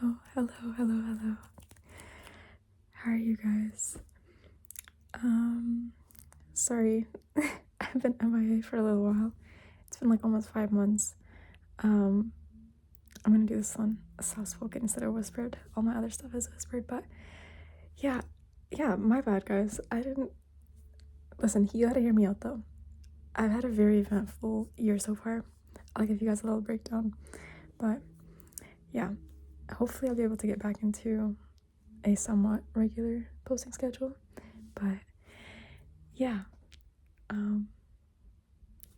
Hello. How are you guys? Sorry, I've been MIA for a little while. It's been like almost 5 months. I'm gonna do this one soft spoken instead of whispered. All my other stuff is whispered, but yeah, my bad, guys. I didn't listen. You gotta hear me out though. I've had a very eventful year so far. I'll give you guys a little breakdown, but yeah, hopefully I'll be able to get back into a somewhat regular posting schedule. But yeah,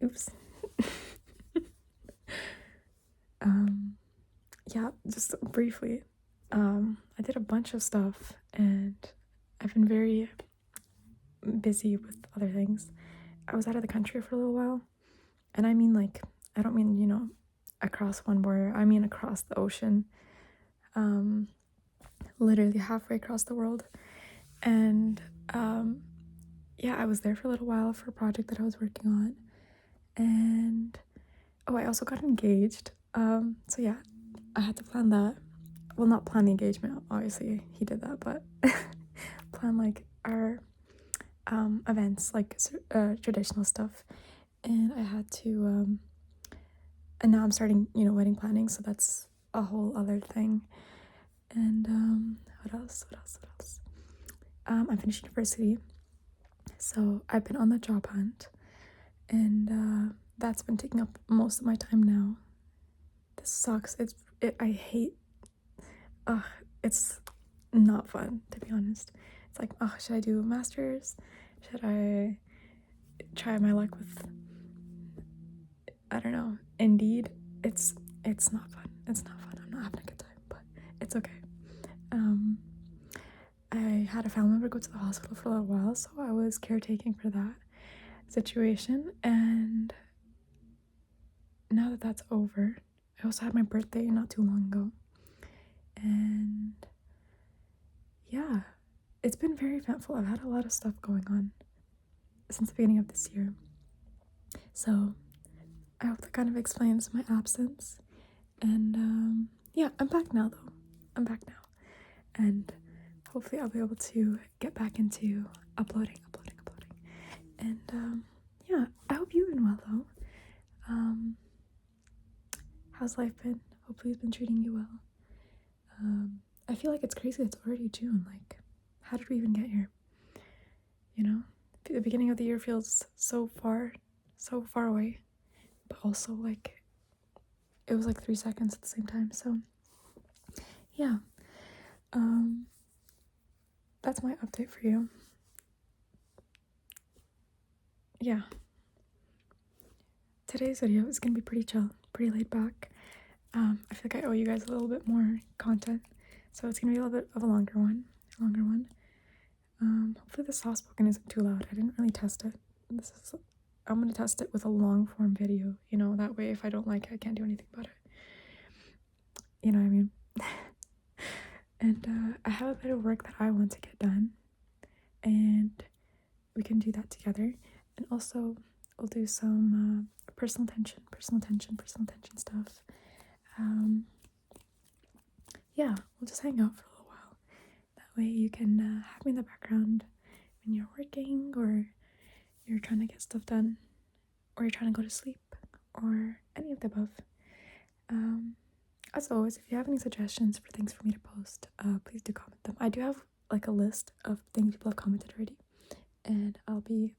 oops. Yeah, just briefly, I did a bunch of stuff and I've been very busy with other things. I was out of the country for a little while, and I mean, like, I don't mean, across one border, I mean across the ocean, literally halfway across the world. And yeah, I was there for a little while for a project that I was working on, and I also got engaged. So yeah, I had to plan that. Well, not plan the engagement, obviously he did that, but plan like our events, like traditional stuff. And I had to and now I'm starting, wedding planning, so that's a whole other thing. And what else? I finished university, so I've been on the job hunt, and that's been taking up most of my time now. This sucks. I hate. It's not fun, to be honest. It's like, should I do a master's? Should I try my luck with, I don't know, Indeed? It's not fun. It's not fun. I'm not having a good time, but it's okay. I had a family member go to the hospital for a little while, so I was caretaking for that situation. And now that that's over, I also had my birthday not too long ago. And yeah, it's been very eventful. I've had a lot of stuff going on since the beginning of this year. So I hope that kind of explains my absence. And yeah, I'm back now though. And hopefully I'll be able to get back into uploading. And yeah, I hope you've been well though. How's life been? Hopefully it's been treating you well. I feel like it's crazy it's already June. Like, how did we even get here? The beginning of the year feels so far away, but also like it was like 3 seconds at the same time. So yeah, that's my update for you. Yeah, today's video is gonna be pretty chill, pretty laid back. I feel like I owe you guys a little bit more content, so it's gonna be a little bit of a longer one. Hopefully the soft spoken isn't too loud. I didn't really test it. I'm gonna test it with a long form video, that way if I don't like it, I can't do anything about it. You know what I mean? And I have a bit of work that I want to get done, and we can do that together. And also we'll do some personal attention stuff. Yeah, we'll just hang out for a little while. That way you can have me in the background when you're working, or you're trying to get stuff done, or you're trying to go to sleep, or any of the above. As always, if you have any suggestions for things for me to post, please do comment them. I do have like a list of things people have commented already, and I'll be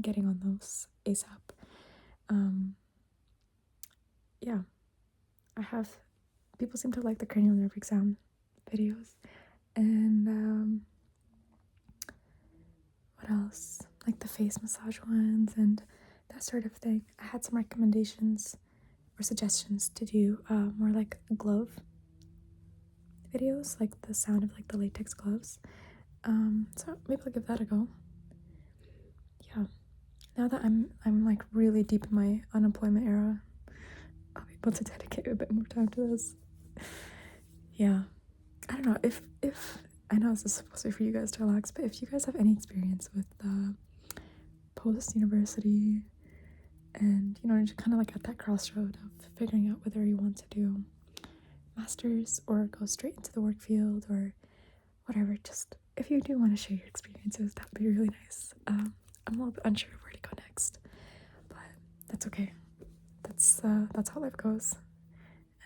getting on those ASAP. Yeah, people seem to like the cranial nerve exam videos, and what else, like the face massage ones and that sort of thing. I had some recommendations or suggestions to do more like glove videos, like the sound of like the latex gloves. So maybe I'll give that a go. Yeah, now that I'm like really deep in my unemployment era, I'll be able to dedicate a bit more time to this. Yeah, I don't know if I know this is supposed to be for you guys to relax, but if you guys have any experience with post-university and just kind of like at that crossroad of figuring out whether you want to do master's or go straight into the work field or whatever, just if you do want to share your experiences, that would be really nice. I'm a little bit unsure of where to go next, but that's okay. That's how life goes.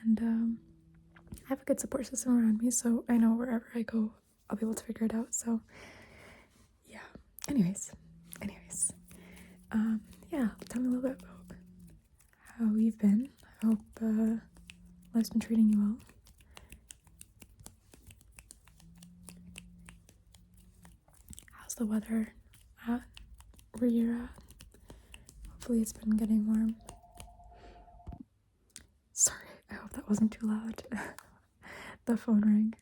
And I have a good support system around me, so I know wherever I go, I'll be able to figure it out. So yeah. Anyways, yeah, tell me a little bit about how you've been. I hope life's been treating you well. How's the weather at where you're at? Hopefully it's been getting warm. Sorry, I hope that wasn't too loud. The phone rang.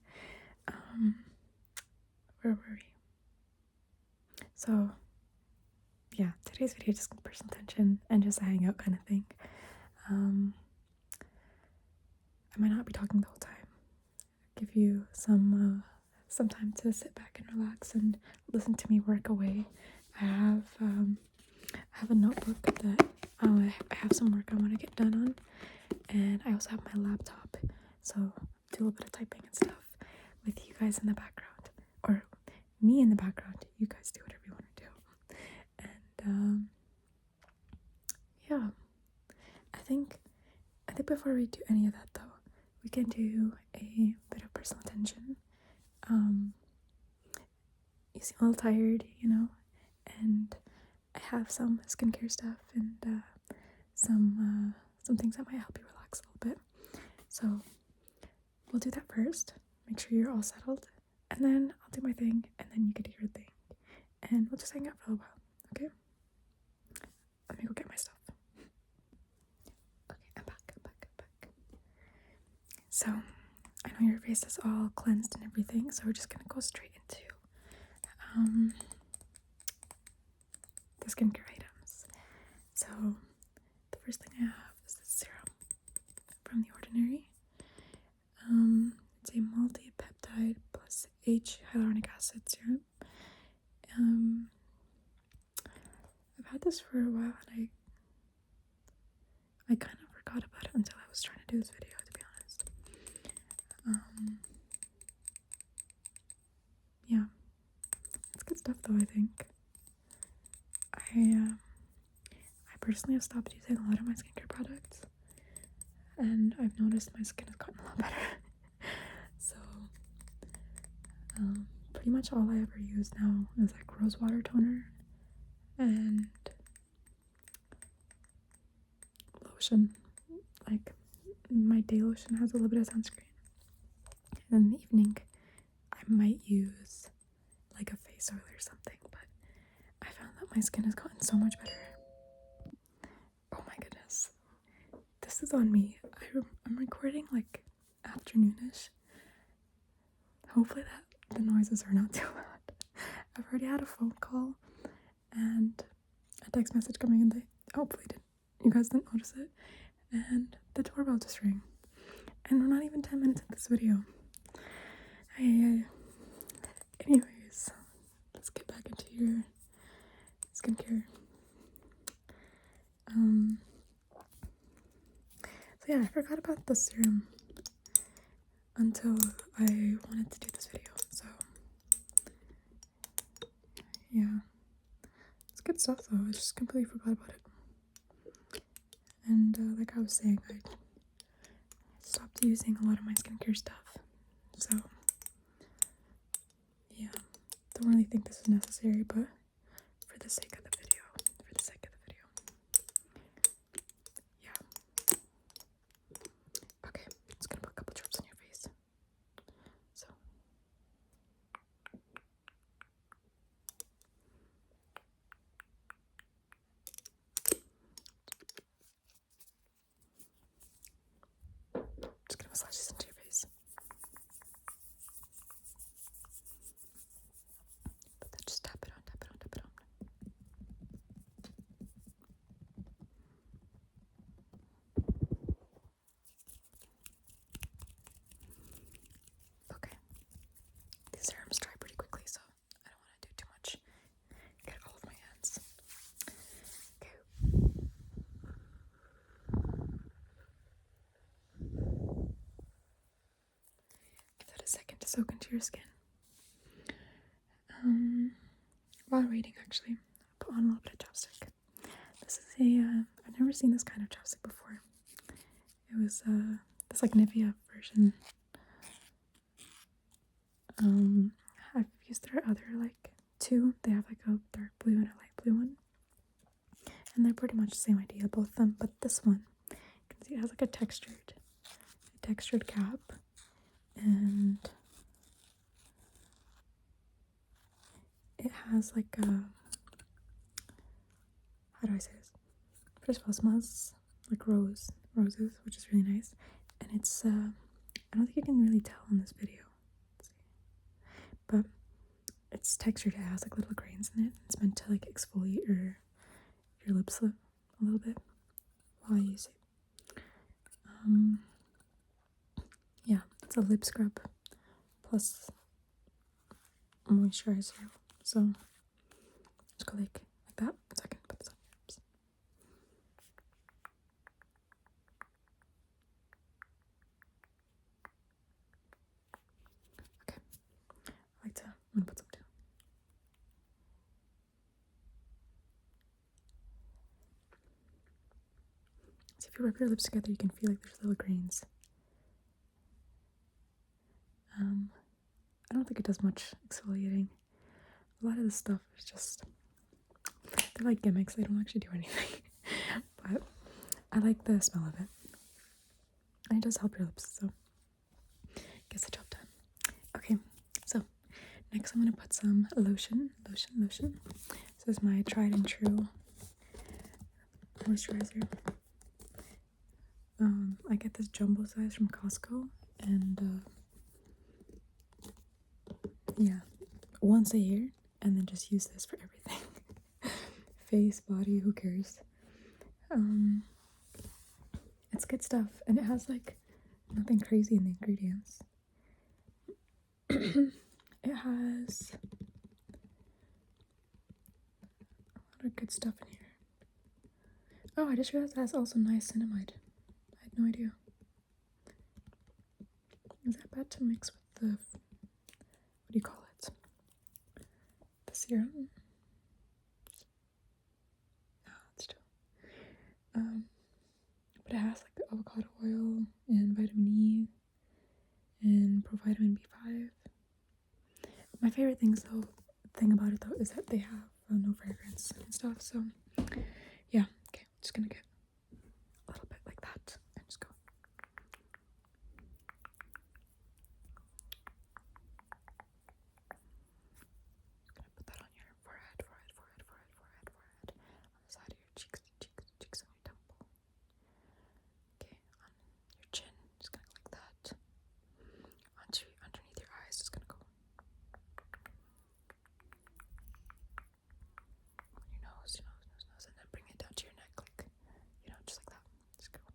Where were we? So yeah, today's video just personal attention and just a hangout kind of thing. I might not be talking the whole time. Give you some time to sit back and relax and listen to me work away. I have a notebook that I have some work I want to get done on, and I also have my laptop, so do a little bit of typing and stuff with you guys in the background, or me in the background. You guys do whatever you want to do. And yeah, I think before we do any of that though, we can do a bit of personal attention. You seem a little tired, and I have some skincare stuff and some things that might help you relax a little bit. So we'll do that first. Make sure you're all settled, and then I'll do my thing, and then you can do your thing, and we'll just hang out for a while. Okay? Let me go get my stuff. Okay, I'm back. So I know your face is all cleansed and everything, so we're just gonna go straight into the skincare items. So the first thing I have is this serum from The Ordinary. It's a multi-peptide plus H hyaluronic acid serum. I've had this for a while, and I kind of forgot about it until I was trying to do this video, to be honest. Yeah, it's good stuff though. I think I personally have stopped using a lot of my skincare products, and I've noticed my skin has gotten a lot better. So pretty much all I ever use now is like rose water toner and lotion. Like my day lotion has a little bit of sunscreen, and in the evening I might use like a face oil or something, but I found that my skin has gotten so much better. Oh my goodness, this is on me. I'm recording like afternoonish. Hopefully that the noises are not too loud. I've already had a phone call and a text message coming in. They hopefully you guys didn't notice it, and the doorbell just rang, and we're not even 10 minutes into this video. Anyways, let's get back into your skincare. So yeah, I forgot about the serum until I wanted to do this video. So yeah, it's good stuff though. I just completely forgot about it. And like I was saying, I stopped using a lot of my skincare stuff. So yeah, don't really think this is necessary, but for the sake of the video, yeah. Okay, I'm just gonna put a couple drops on your face. So just gonna massage this into your face. But then just tap it on. Okay. These serums dry pretty quickly, so I don't want to do too much. Get all of my hands. Okay. soak into your skin. While waiting, actually, I'll put on a little bit of chapstick. This is I've never seen this kind of chapstick before. It was this like Nivea version. I've used their other like two. They have like a dark blue and a light blue one, and they're pretty much the same idea, both of them. But this one, you can see it has like a textured cap, and it has like a, how do I say this? First of all, it smells like roses, which is really nice, and it's I don't think you can really tell in this video. But it's textured. It has like little grains in it. It's meant to like exfoliate your lips a little bit while you use it. Yeah, it's a lip scrub plus moisturizer. So just go like that, so I can put this on your lips. Okay, I'm gonna put some too. So if you rub your lips together, you can feel like there's little grains. I don't think it does much exfoliating. A lot of this stuff is just, they're like gimmicks. They don't actually do anything. But I like the smell of it. And it does help your lips, so gets the job done. Okay, so next I'm gonna put some lotion. This is my tried and true moisturizer. I get this jumbo size from Costco, and yeah, once a year, and then just use this for everything. Face, body, who cares? It's good stuff, and it has like nothing crazy in the ingredients. It has a lot of good stuff in here. Oh, I just realized it has also niacinamide. I had no idea. Is that bad to mix with the, what do you call it? The serum? No, it's too. But it has like avocado oil and vitamin E and provitamin B5. My favorite thing about it though is that they have no fragrance and stuff. So yeah, okay, I'm just gonna get a little bit like that and just go. Gonna put that on your forehead, on the side of your cheeks on your temple. Okay, on your chin, just gonna go like that. Underneath your eyes, just gonna go. On your nose, and then bring it down to your neck, like, just like that. Just go. I'm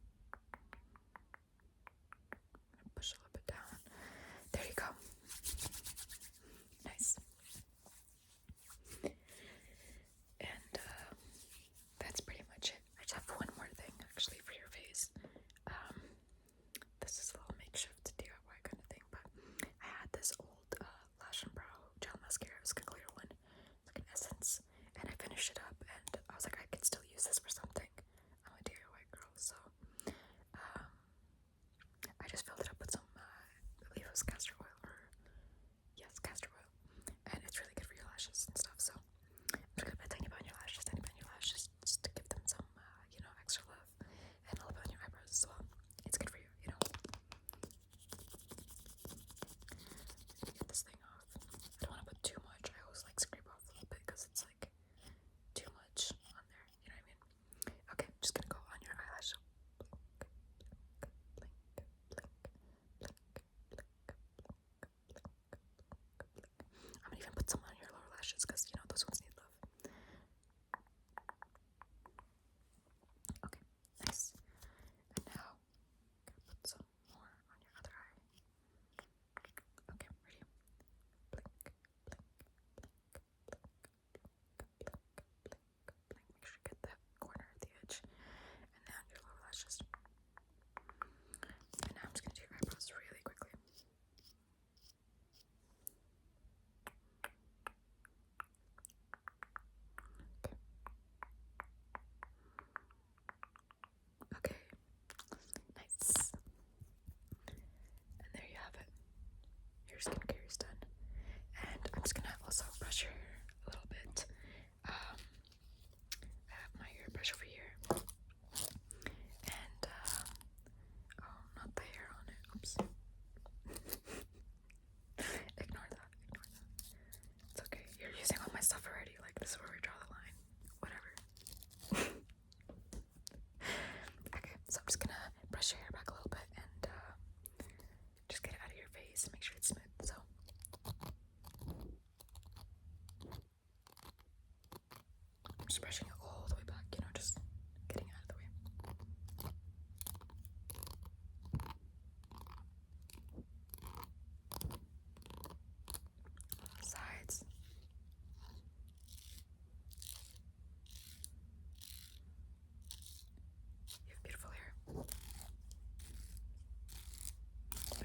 gonna push a little bit down. There you go. Nice. And that's pretty much it. I just have one more thing actually for your face. This is a little makeshift DIY kind of thing, but I had this old lash and brow gel mascara. It was like a clear one. It's like an essence. And I finished it up, and I was like, I could still use this for something. I'm a DIY girl, so I just filled it up with some, I believe it was castor oil, castor oil. And it's really good for your lashes and stuff, so I'm just gonna put a tiny bit on your lashes, just to give them some, extra love. And a little bit on your eyebrows as well. It's good for you, Get this thing off. I don't want to put too much. I always like scrape off a little bit because it's like too much on there. You know what I mean? Okay, I'm just gonna go on your eyelash. I'm gonna even put some on your lower lashes because those ones need love. Okay, nice. And now I'm gonna put some more on your other eye. Okay, ready? Blink, blink, blink, blink, blink, blink, blink. Make sure you get that corner of the edge. And now your lower lashes. And now I'm just gonna do your eyebrows really quickly. your skincare is done. And I'm just gonna also brush your hair a little bit. I have my hairbrush over here. And, oh, not the hair on it. Oops. Ignore that. It's okay. You're using all my stuff already. Like, this is where we draw the line. Whatever. Okay, so I'm just gonna brush your hair back a little bit and just get it out of your face and make sure it's smooth. So I'm just brushing it all the way back, just getting out of the way. Sides. You have beautiful hair.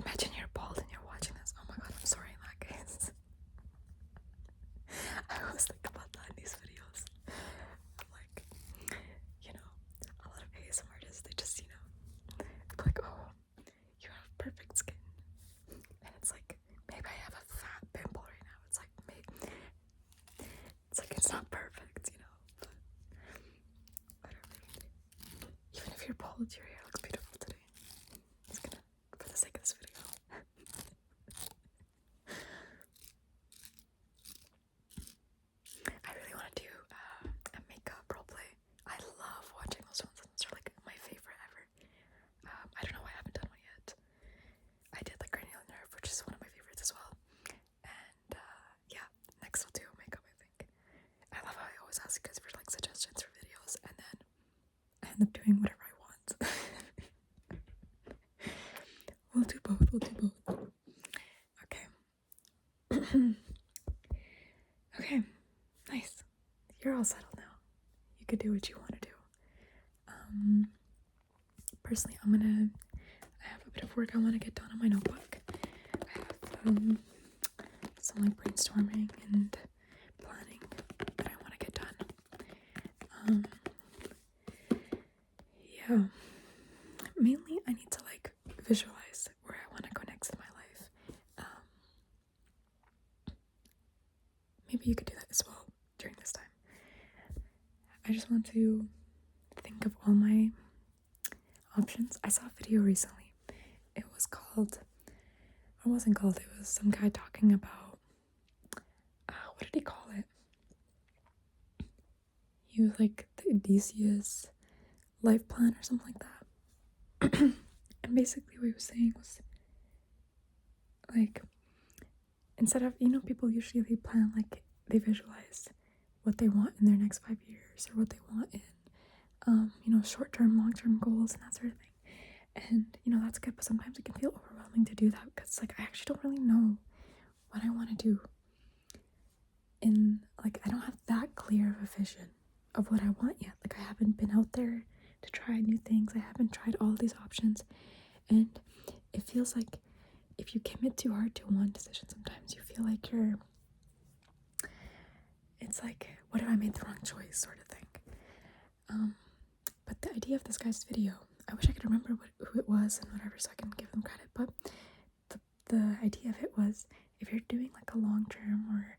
Imagine you're bald and you're watching this. Oh my god, I'm sorry in that case. I always think about that in these videos. I'm like, a lot of ASMR artists, they just, be like, oh, you have perfect skin. And it's like, maybe I have a fat pimple right now. It's like, it's not perfect, but whatever. Even if you're bald, your hair looks beautiful today. It's gonna, for the sake of this video. I really want to do a makeup roleplay. I love watching those ones. Those are like my favorite ever. I don't know why I haven't done one yet. I did like Cranial Nerve, which is one of my favorites as well. And yeah, next I'll do makeup, I think. I love how I always ask you guys for like suggestions for videos, and then I end up doing whatever I want. We'll do both. Okay. Okay, nice. You're all settled now. You could do what you want to do. Personally, I have a bit of work I want to get done on my notebook. I have some like brainstorming and planning that I want to get done. Yeah. Mainly, I need to like visualize where I want to go next in my life. Maybe you could do that as well during this time. I just want to think of all my options. I saw a video recently. It was some guy talking about, what did he call it? He was like the Odysseus life plan or something like that. And basically what he was saying was like, instead of, people usually they plan, like they visualize what they want in their next 5 years or what they want in short-term, long-term goals and that sort of thing. And that's good, but sometimes it can feel overwhelming to do that because like I actually don't really know what I want to do. And like I don't have that clear of a vision of what I want yet. Like I haven't been out there to try new things. I haven't tried all these options, and it feels like if you commit too hard to one decision, sometimes you feel like it's like, what if I made the wrong choice sort of thing. But the idea of this guy's video, I wish I could remember who it was and whatever so I can give them credit, but the idea of it was, if you're doing like a long term or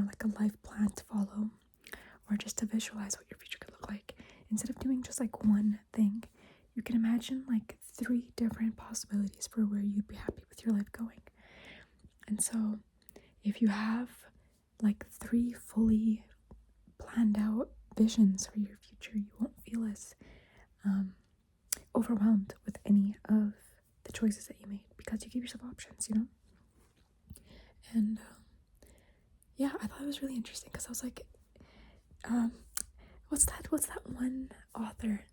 like a life plan to follow, or just to visualize what your future could look like, instead of doing just like one thing, you can imagine like 3 different possibilities for where you'd be happy with your life going. And so if you have like 3 fully planned out visions for your future, you won't feel as overwhelmed with any of the choices that you made because you give yourself options, And yeah, I thought it was really interesting because I was like, what's that one author?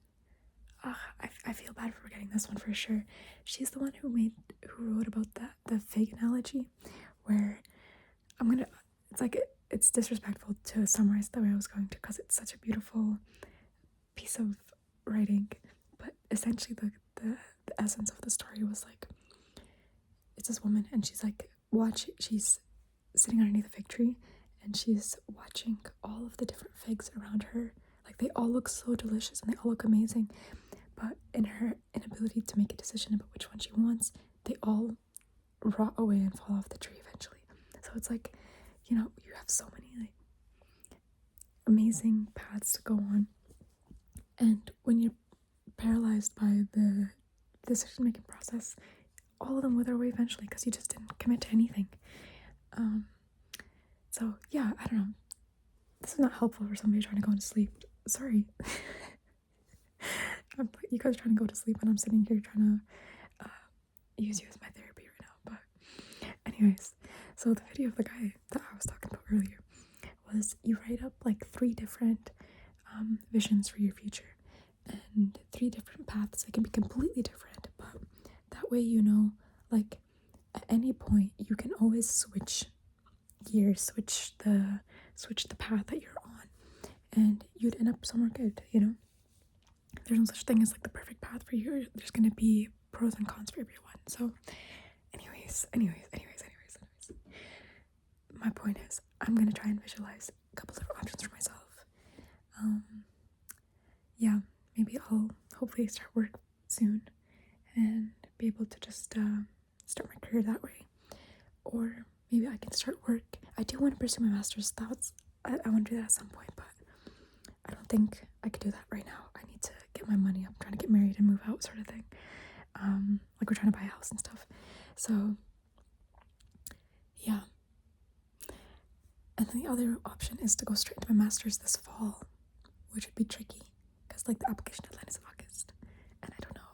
I feel bad for forgetting this one for sure. She's the one who wrote about the fig analogy, where it's disrespectful to summarize the way I was going to because it's such a beautiful piece of writing, but essentially the essence of the story was like, it's this woman and she's like she's sitting underneath a fig tree and she's watching all of the different figs around her. Like they all look so delicious and they all look amazing, but in her inability to make a decision about which one she wants, they all rot away and fall off the tree eventually. So it's like, you know, you have so many like amazing paths to go on, and when you're paralyzed by the decision making process, all of them wither away eventually because you just didn't commit to anything. So yeah, I don't know. This is not helpful for somebody trying to go to sleep. Sorry. You guys are trying to go to sleep and I'm sitting here trying to use you as my therapy right now. But anyways, so the video of the guy that I was talking about earlier was you write up like 3 different visions for your future and 3 different paths that can be completely different, but that way, you know, like at any point you can always switch gears, switch the path that you're on, and you'd end up somewhere good, you know. There's no such thing as like the perfect path for you. There's gonna be pros and cons for everyone. So anyways, my point is I'm gonna try and visualize a couple different options for myself. Yeah, maybe I'll hopefully start work soon and be able to just start my career that way. Or maybe I can start work. I do want to pursue my master's. I want to do that at some point, but I don't think I could do that right now. I need to get my money up, trying to get married and move out, sort of thing. Like we're trying to buy a house and stuff. So yeah. And then the other option is to go straight into my master's this fall, which would be tricky because like the application deadline is August, and I don't know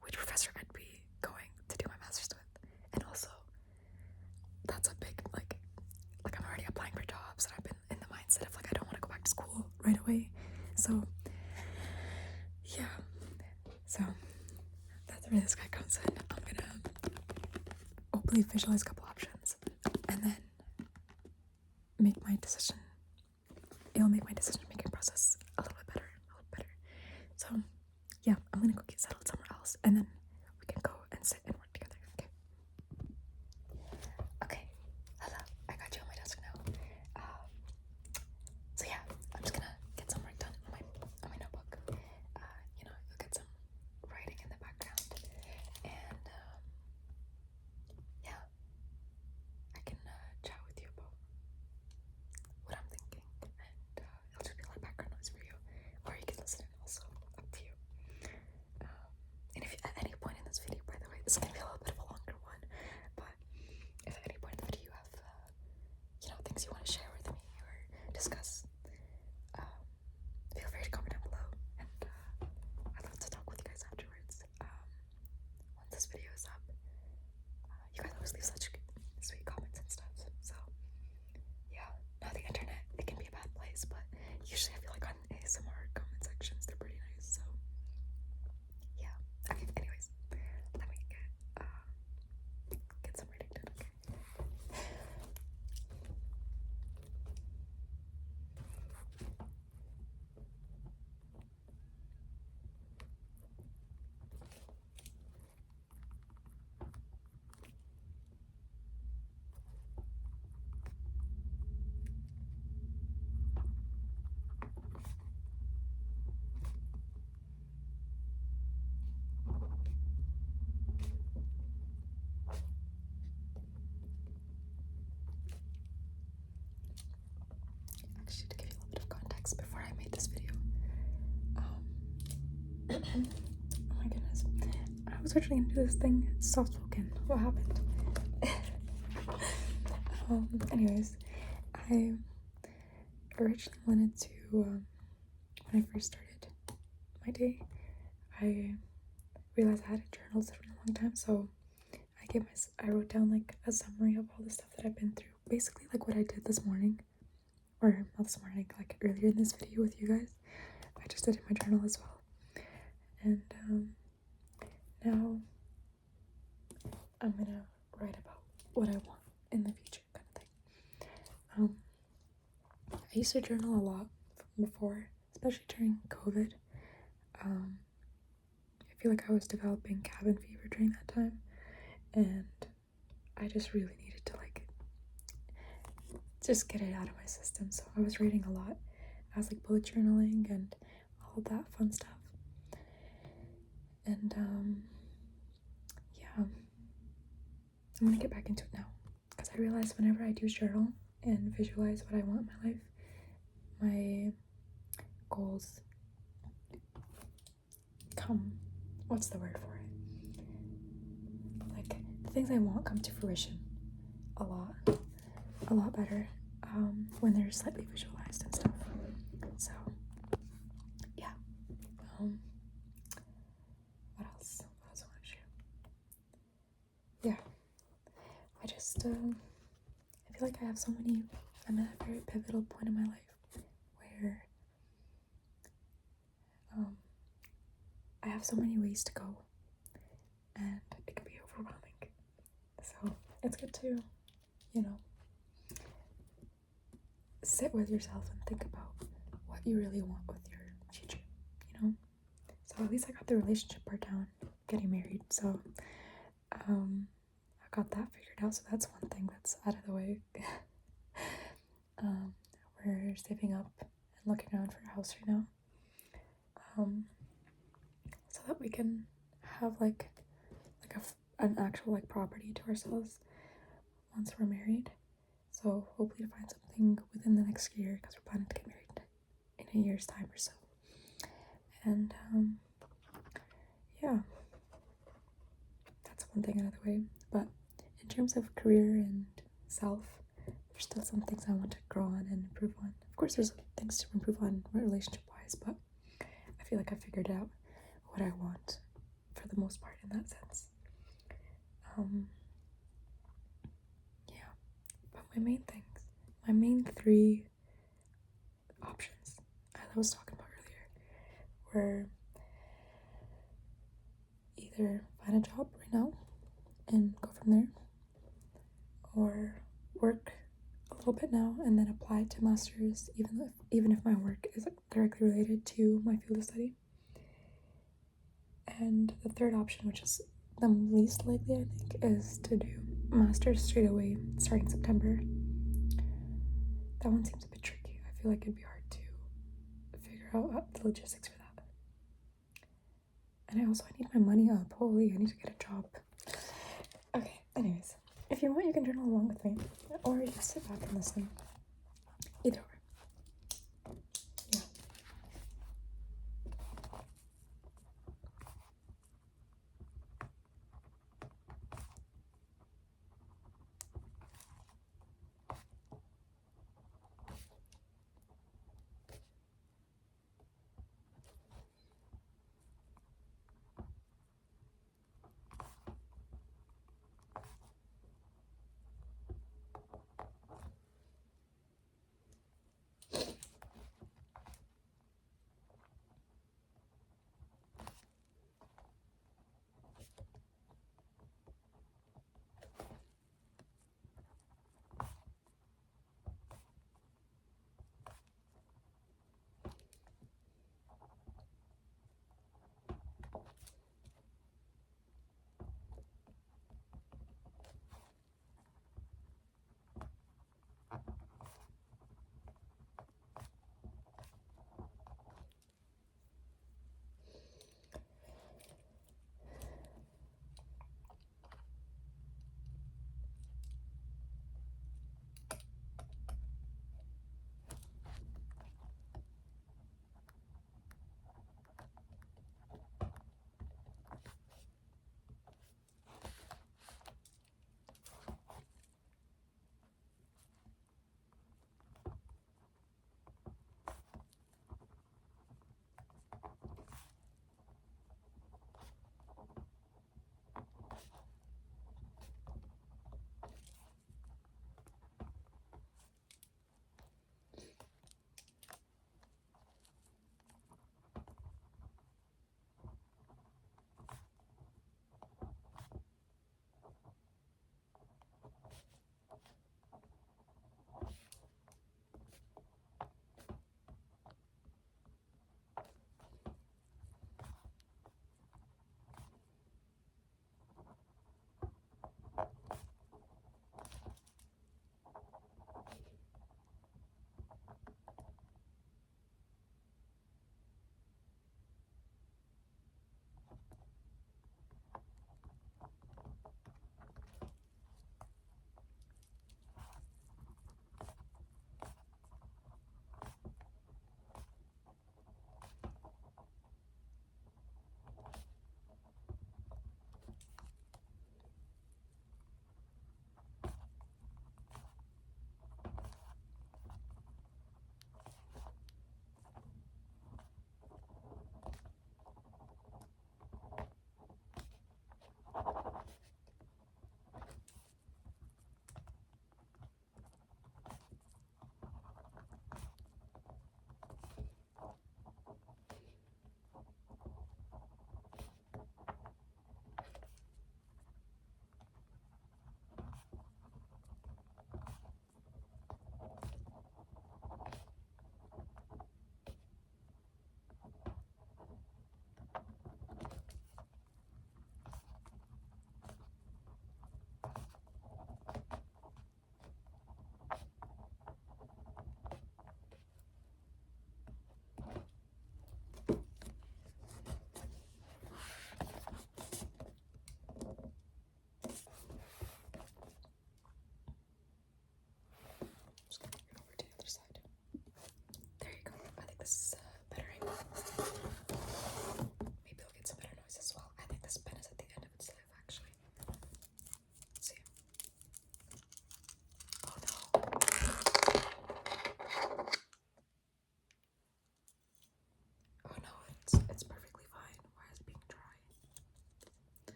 which professor I'd be going to do my master's with. And also, that's a big like I'm already applying for jobs and I've been in the mindset of like I don't want to go back to school right away. So yeah. So that's where this guy comes in. I'm gonna hopefully visualize a couple options and then it'll make my decision making process a little bit better. So yeah, I'm gonna go get settled somewhere else and then we can go and sit and work together. Okay, hello, I got you on my desk now. So yeah, I'm just gonna get some work done on my notebook. You know, you'll get some writing in the background, and yeah, I can chat with you about what I'm thinking, and it'll just be like background noise for you, or you can listen in also, up to you. And if at any point in this video, by the way, this is gonna be a little bit of a longer one, but if at any point in the video you have you know, things you want to share with me or discuss, feel free to comment down below, and I'd love to talk with you guys afterwards. Once this video is up, you guys always leave such sweet comments and stuff, so yeah. Now the internet, it can be a bad place, but usually I feel like on ASMR comment sections they're pretty nice, so yeah. Okay, anyways, let me get some writing done, okay? Actually, to give you a little bit of context before I made this video, oh my goodness, I was originally gonna do this thing soft spoken. What happened? Anyways, I originally wanted to, when I first started my day, I realized I hadn't journaled for a long time, so I wrote down like a summary of all the stuff that I've been through, basically like what I did this morning, or not this morning, like earlier in this video with you guys. I just did in my journal as well, and now I'm gonna write about what I want in the future, kind of thing. I used to journal a lot before, especially during COVID. I feel like I was developing cabin fever during that time, and I just really needed to like just get it out of my system. So I was writing a lot. I was like bullet journaling and all that fun stuff. And yeah, I'm gonna get back into it now because I realize whenever I do journal and visualize what I want in my life, my goals come, what's the word for it? Like, the things I want come to fruition a lot better when they're slightly visualized and stuff. So, yeah. What else? What else I want to share? Yeah. I just, I feel like I have so many, I'm at a very pivotal point in my life where I have so many ways to go, and it can be overwhelming. So it's good to, you know, sit with yourself and think about what you really want with your future, you know? So at least I got the relationship part down, getting married. So I got that figured out. So that's one thing that's out of the way. We're saving up and looking around for a house right now. So that we can have like an actual like property to ourselves once we're married. So hopefully to find something within the next year, because we're planning to get married in a year's time or so. And yeah, that's one thing out of the way. But in terms of career and self, there's still some things I want to grow on and improve on. Of course, there's things to improve on relationship wise, but I feel like I figured out what I want for the most part in that sense. Yeah, but my main three options, as I was talking about earlier, were either find a job right now and go from there, or work a little bit now and then apply to masters, even if my work isn't directly related to my field of study. And the third option, which is the least likely, I think, is to do masters straight away starting September. That one seems a bit tricky. I feel like it'd be hard to figure out the logistics for that. And I need my money up. Holy, I need to get a job. Okay, anyways, if you want, you can journal along with me, or you can sit back and listen. Either way. Yeah.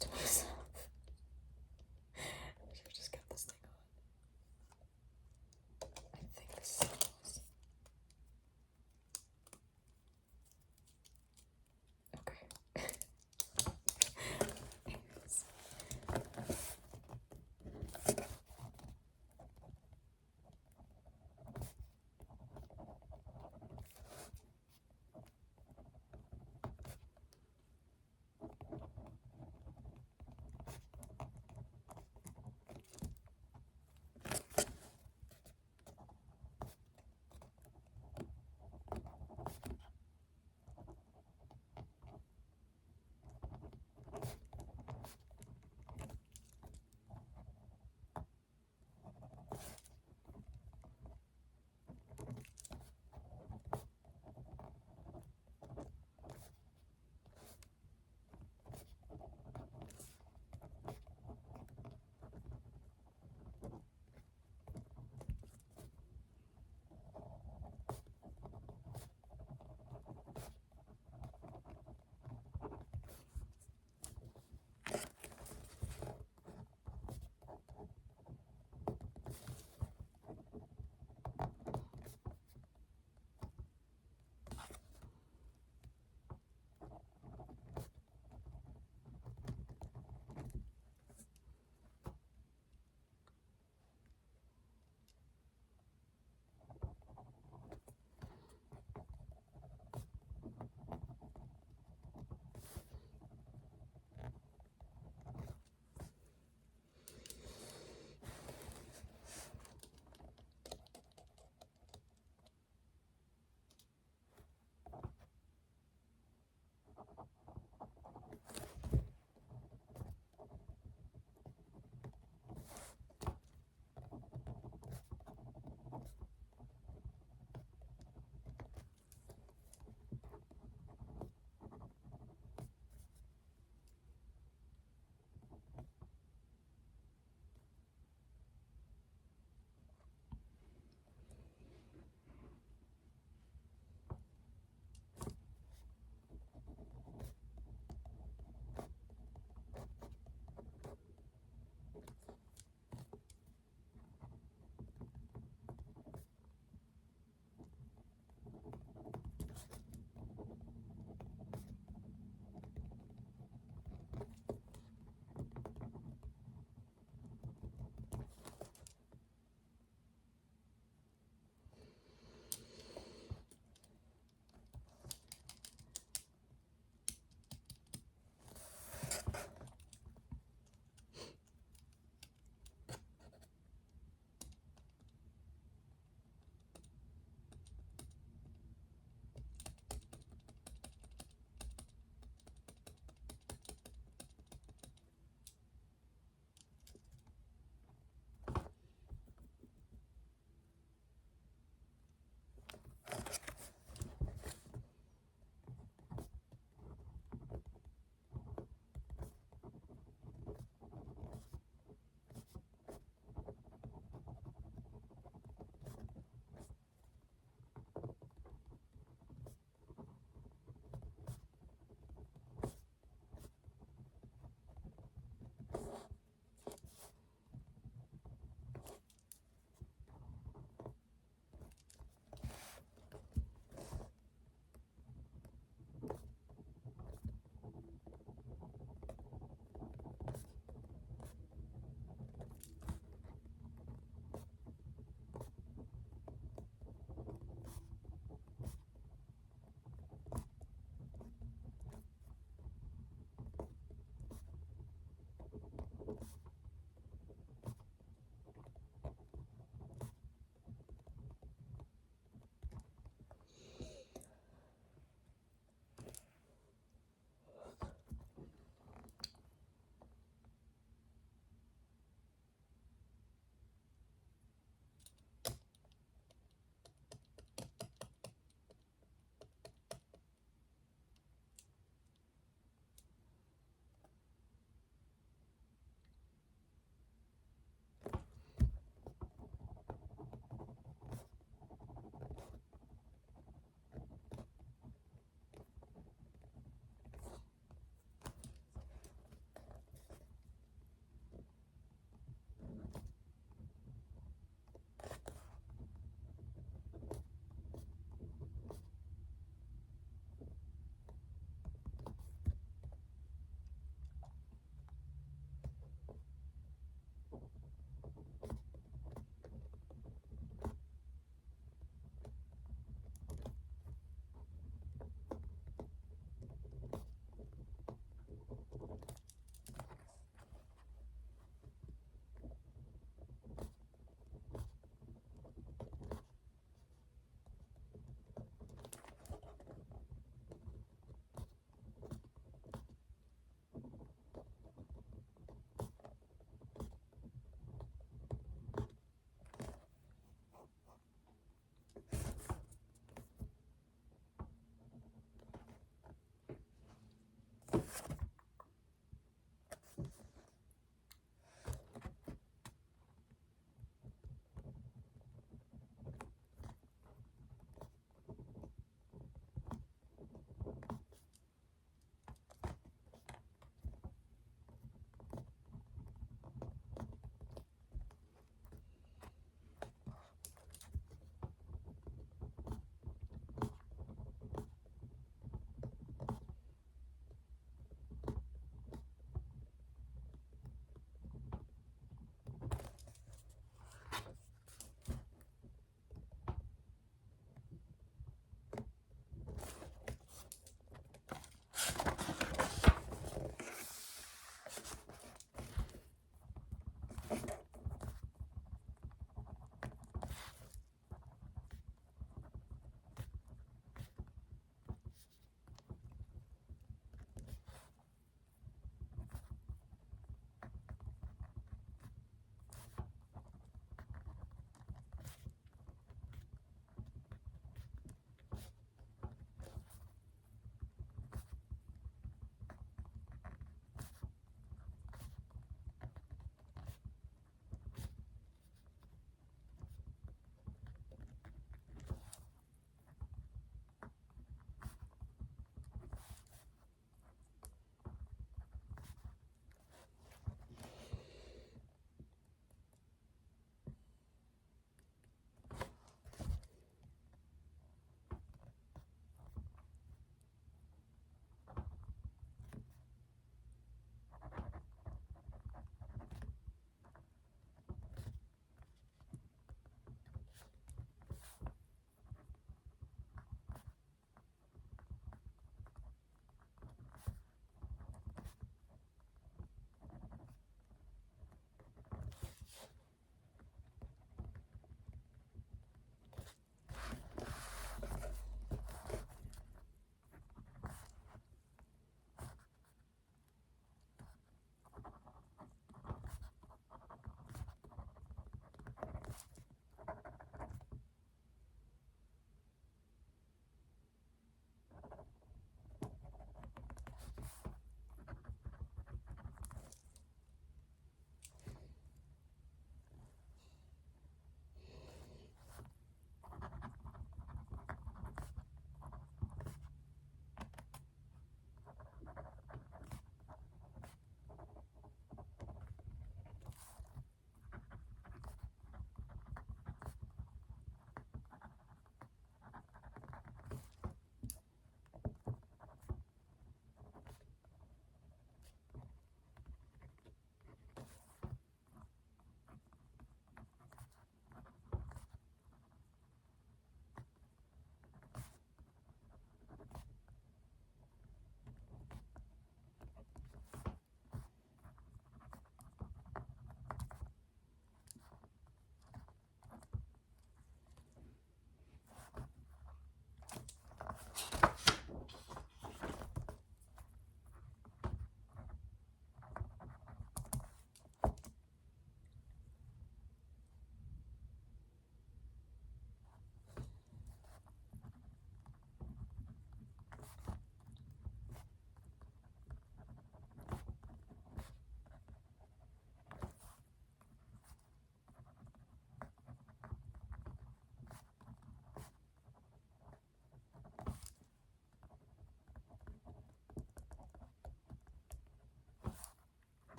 to myself.